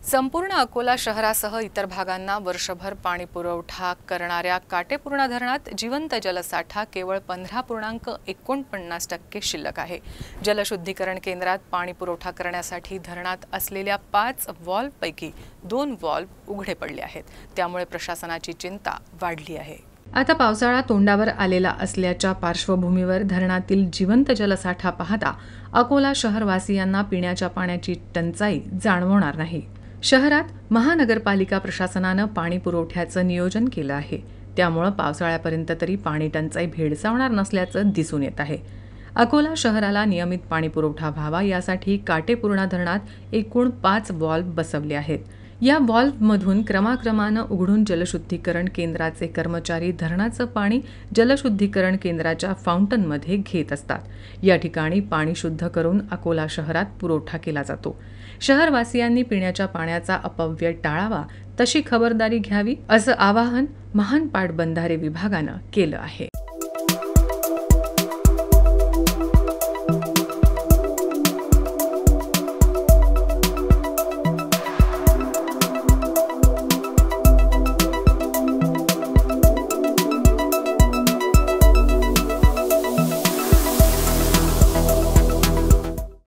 संपूर्ण अकोला शहरासह इतर भागांना वर्षभर पाणी पुरवठा करणाऱ्या काटेपूर्णा धरणात जिवंत जलसाठा केवळ 15.49% शिल्लक आहे। जलशुद्धीकरण केंद्रात पाणी पुरवठा करण्यासाठी धरणात असलेल्या 5 व्हॉल्व्हपैकी 2 व्हॉल्व्ह उघडे पडले आहेत। त्यामुळे प्रशासनाची चिंता वाढली आहे। आता पावसाळा तोंडावर आलेला असल्याच्या पार्श्वभूमीवर धरणातील जिवंत जलसाठा पाहता अकोला शहरवासियांना पिण्याच्या पाण्याची टंचाई जाणवणार नाही। शहरात महानगरपालिका प्रशासनानं पाणी पुरवठ्याचं नियोजन केलं आहे। त्यामुळे पावसाळ्यापर्यंत तरी पाणी टंचाई भेडसावणार नसल्याचं दिसून येत आहे। अकोला शहराला नियमित पाणी पुरवठा व्हावा यासाठी काटेपूर्णा धरणात एकूण 5 व्हॉल्व्ह बसवले आहेत। या व्हॉल्व्हमधून क्रमाक्रमानं उघडून जलशुद्धीकरण केंद्राचे कर्मचारी धरणाचं पाणी जलशुद्धीकरण केंद्राच्या फाउंटनमध्ये घेत असतात। या ठिकाणी पाणी शुद्ध करून अकोला शहरात पुरवठा केला जातो। शहरवासियांनी पिण्याच्या पाण्याचा अपव्यय टाळावा, तशी खबरदारी घ्यावी असं आवाहन महान पाटबंधारे विभागानं केलं आहे।